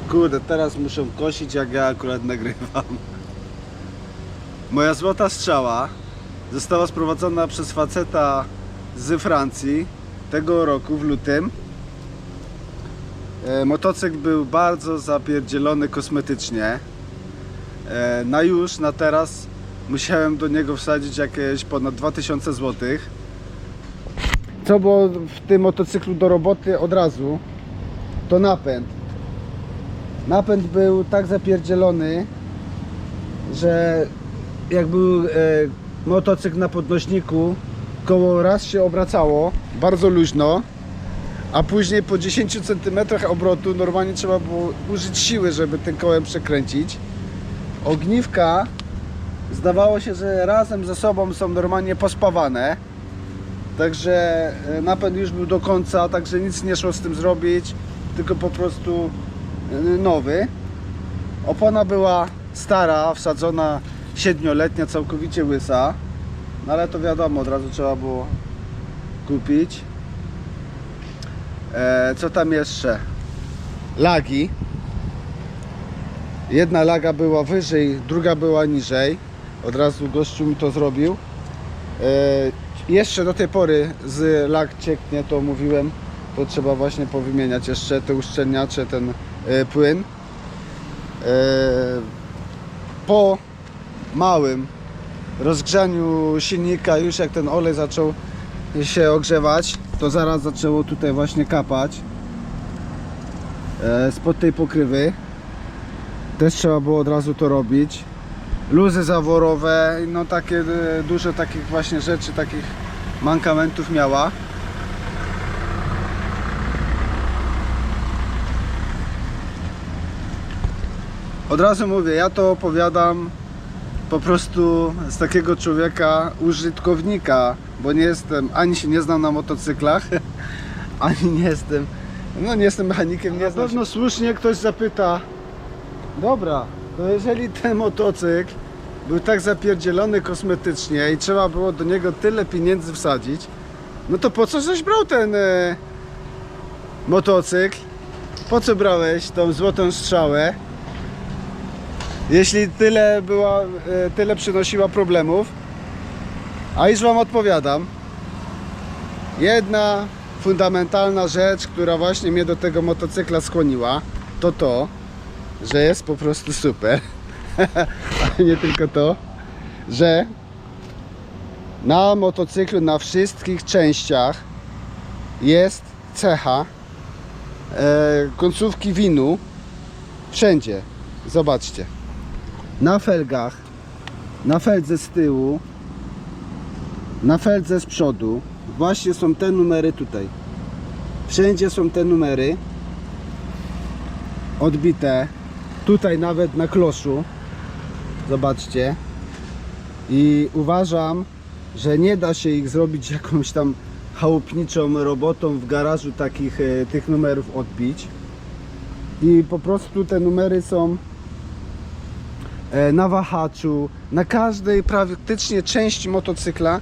Kurde, teraz muszę kosić, jak ja akurat nagrywam. Moja złota strzała została sprowadzona przez faceta z Francji tego roku w lutym. Motocykl był bardzo zapierdzielony kosmetycznie. Na teraz musiałem do niego wsadzić jakieś ponad 2000 zł. Co było w tym motocyklu do roboty od razu, to napęd. Napęd był tak zapierdzielony, że jak był motocykl na podnośniku, koło raz się obracało bardzo luźno, a później po 10 cm obrotu normalnie trzeba było użyć siły, żeby tym kołem przekręcić. Ogniwka zdawało się, że razem ze sobą są normalnie pospawane, także napęd już był do końca, także nic nie szło z tym zrobić, tylko po prostu nowy. Opona była stara, wsadzona 7-letnia, całkowicie łysa, no ale to wiadomo, od razu trzeba było kupić. Co tam jeszcze? Lagi. Jedna laga była wyżej, druga była niżej. Od razu gościu mi to zrobił. Jeszcze do tej pory z lag cieknie, to mówiłem. To trzeba właśnie powymieniać jeszcze te uszczelniacze, ten płyn. Po małym rozgrzaniu silnika, już jak ten olej zaczął się ogrzewać, to zaraz zaczęło tutaj właśnie kapać spod tej pokrywy. Też trzeba było od razu to robić. Luzy zaworowe, no takie dużo takich właśnie rzeczy, takich mankamentów miała. Od razu mówię, ja to opowiadam po prostu z takiego człowieka, użytkownika, bo nie jestem, ani się nie znam na motocyklach, ani nie jestem, no nie jestem mechanikiem, nie znam. Na pewno słusznie ktoś zapyta, dobra, to jeżeli ten motocykl był tak zapierdzielony kosmetycznie i trzeba było do niego tyle pieniędzy wsadzić, no to po co żeś brał ten motocykl? Po co brałeś tą złotą strzałę? Jeśli tyle przynosiła problemów, a już wam odpowiadam. Jedna fundamentalna rzecz, która właśnie mnie do tego motocykla skłoniła, to, że jest po prostu super. Ale nie tylko to, że na motocyklu, na wszystkich częściach jest cecha końcówki winu. Wszędzie. Zobaczcie. Na felgach, na feldze z tyłu, na feldze z przodu właśnie są te numery tutaj. Wszędzie są te numery odbite. Tutaj nawet na kloszu. Zobaczcie. I uważam, że nie da się ich zrobić jakąś tam chałupniczą robotą w garażu tych numerów odbić. I po prostu te numery są na wahaczu, na każdej praktycznie części motocykla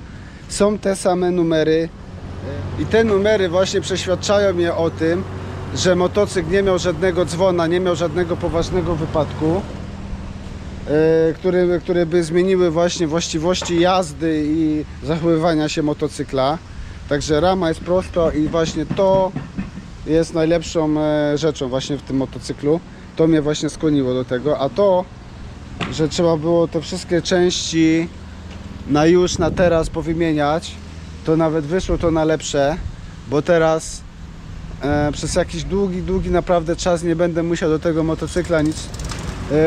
są te same numery i te numery właśnie przeświadczają mnie o tym, że motocykl nie miał żadnego dzwona, nie miał żadnego poważnego wypadku, które by zmieniły właśnie właściwości jazdy i zachowywania się motocykla. Także rama jest prosta i właśnie to jest najlepszą rzeczą właśnie w tym motocyklu. To mnie właśnie skłoniło do tego, a to, że trzeba było te wszystkie części na teraz powymieniać, to nawet wyszło to na lepsze, bo teraz przez jakiś długi naprawdę czas nie będę musiał do tego motocykla nic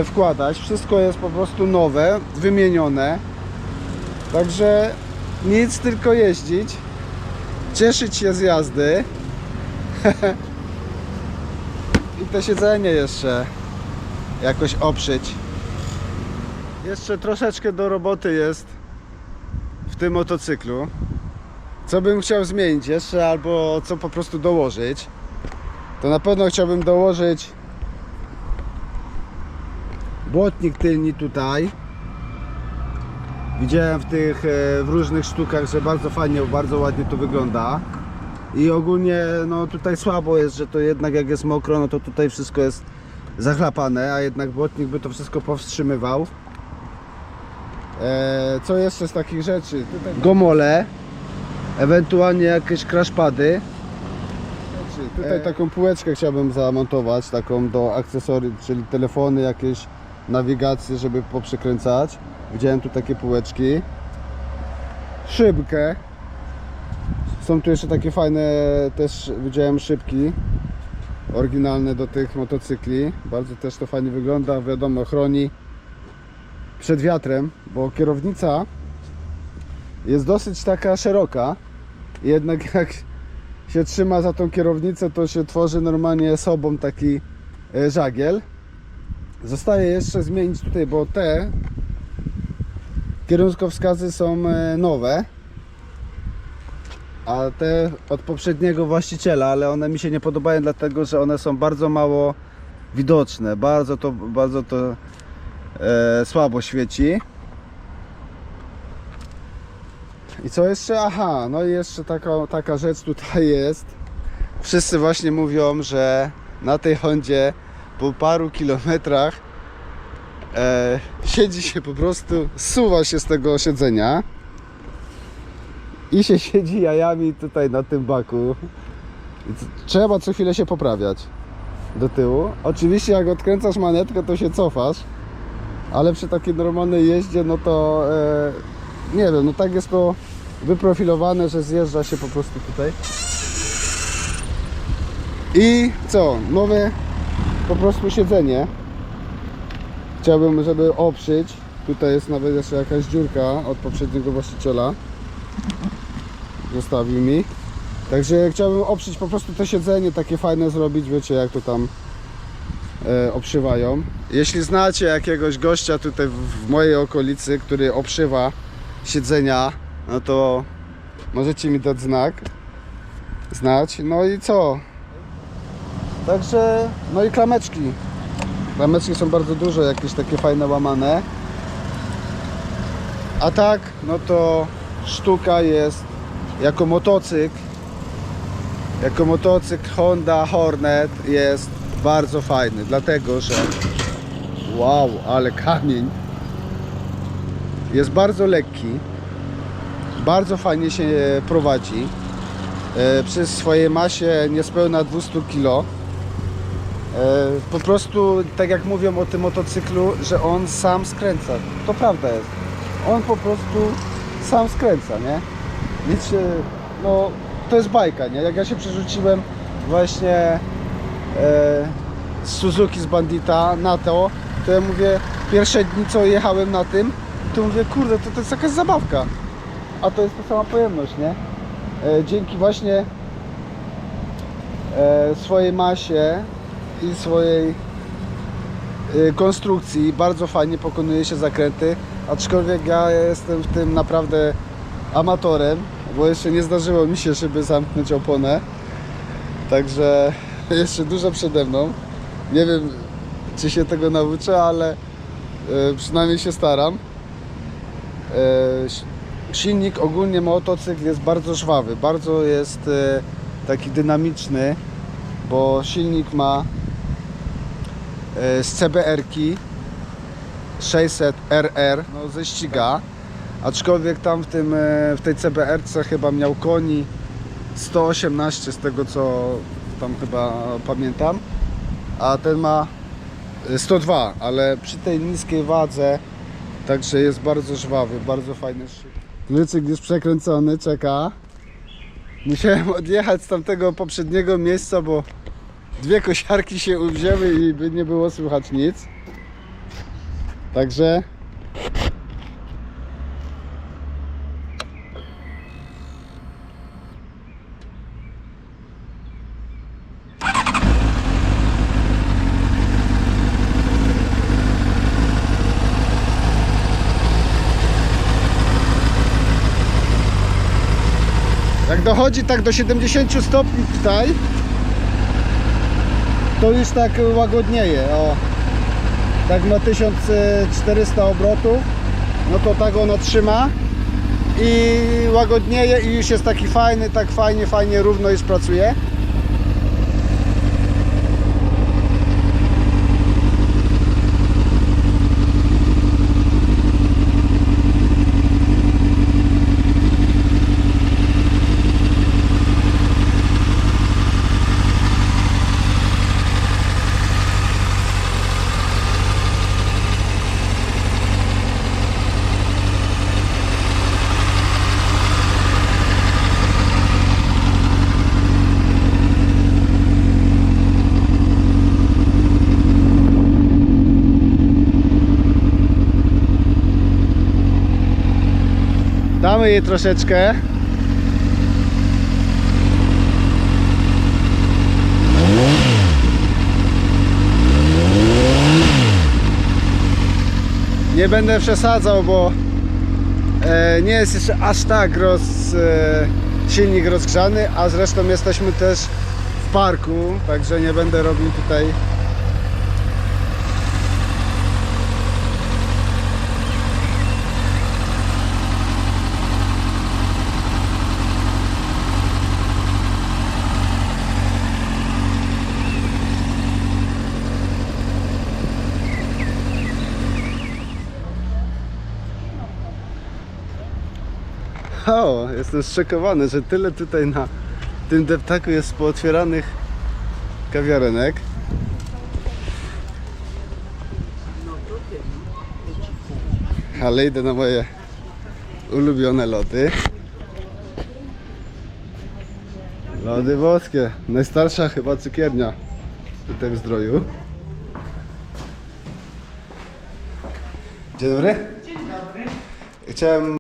wkładać. Wszystko jest po prostu nowe, wymienione, także nic, tylko jeździć, cieszyć się z jazdy i to siedzenie jeszcze jakoś oprzeć. Jeszcze troszeczkę do roboty jest w tym motocyklu. Co bym chciał zmienić jeszcze, albo co po prostu dołożyć, to na pewno chciałbym dołożyć błotnik tylny tutaj. Widziałem w różnych sztukach, że bardzo fajnie, bardzo ładnie to wygląda. I ogólnie no tutaj słabo jest, że to jednak jak jest mokro, no to tutaj wszystko jest zachlapane, a jednak błotnik by to wszystko powstrzymywał. Co jeszcze z takich rzeczy? Tutaj gomole, ewentualnie jakieś crashpady. Tutaj taką półeczkę chciałbym zamontować, taką do akcesoriów, czyli telefony, jakieś nawigacje, żeby poprzekręcać. Widziałem tu takie półeczki. Szybkę. Są tu jeszcze takie fajne, też widziałem szybki oryginalne do tych motocykli. Bardzo też to fajnie wygląda, wiadomo, chroni przed wiatrem, bo kierownica jest dosyć taka szeroka. Jednak jak się trzyma za tą kierownicę, to się tworzy normalnie sobą taki żagiel. Zostaje jeszcze zmienić tutaj, bo te kierunkowskazy są nowe, a te od poprzedniego właściciela, ale one mi się nie podobają, dlatego że one są bardzo mało widoczne, bardzo to słabo świeci. I co jeszcze? Aha, no i jeszcze taka rzecz tutaj jest. Wszyscy właśnie mówią, że na tej Hondzie po paru kilometrach siedzi się po prostu, zsuwa się z tego siedzenia i się siedzi jajami tutaj na tym baku. Trzeba co chwilę się poprawiać do tyłu. Oczywiście jak odkręcasz manetkę, to się cofasz, ale przy takiej normalnej jeździe, no to nie wiem, no tak jest to wyprofilowane, że zjeżdża się po prostu tutaj. I co? Nowe po prostu siedzenie. Chciałbym, żeby oprzeć. Tutaj jest nawet jeszcze jakaś dziurka od poprzedniego właściciela. Zostawił mi. Także chciałbym oprzeć po prostu to siedzenie, takie fajne zrobić. Wiecie, jak to tam obszywają. Jeśli znacie jakiegoś gościa tutaj w mojej okolicy, który obszywa siedzenia, no to możecie mi dać znać. No i co? Także, no i klameczki. Klameczki są bardzo duże, jakieś takie fajne łamane. A tak, no to sztuka jest jako motocykl Honda Hornet jest bardzo fajny, dlatego że wow, ale kamień jest bardzo lekki, bardzo fajnie się prowadzi. Przy swojej masie niespełna 200 kg. Po prostu, tak jak mówią o tym motocyklu, że on sam skręca. To prawda jest. On po prostu sam skręca, nie? Nic się, no to jest bajka, nie? Jak ja się przerzuciłem właśnie z Suzuki, z Bandita na to ja mówię, pierwsze dni co jechałem na tym, to mówię, kurde, to jest jakaś zabawka. A to jest ta sama pojemność, nie? Dzięki właśnie swojej masie i swojej konstrukcji bardzo fajnie pokonuje się zakręty, aczkolwiek ja jestem w tym naprawdę amatorem, bo jeszcze nie zdarzyło mi się, żeby zamknąć oponę, także jeszcze dużo przede mną. Nie wiem, czy się tego nauczę, ale przynajmniej się staram. Silnik, ogólnie motocykl jest bardzo żwawy, bardzo jest taki dynamiczny, bo silnik ma z CBR-ki 600 RR, no ze ściga, aczkolwiek tam w tej CBR-ce chyba miał koni 118 z tego co tam chyba pamiętam, a ten ma 102, ale przy tej niskiej wadze, także jest bardzo żwawy, bardzo fajny silnik. Lucek jest przekręcony, czeka. Musiałem odjechać z tamtego poprzedniego miejsca, bo dwie kosiarki się uwzięły i by nie było słychać nic. Także jak dochodzi tak do 70 stopni tutaj, to już tak łagodnieje. O, tak ma 1400 obrotów, no to tak ono trzyma i łagodnieje i już jest taki fajny, tak fajnie równo już pracuje. Poczekamy jej troszeczkę. Nie będę przesadzał, bo nie jest jeszcze aż tak silnik rozgrzany, a zresztą jesteśmy też w parku, także nie będę robił tutaj O, jestem zszokowany, że tyle tutaj na tym deptaku jest pootwieranych kawiarenek. Ale idę na moje ulubione lody. Lody włoskie. Najstarsza chyba cukiernia tutaj w Zdroju. Dzień dobry. Dzień dobry. Chciałem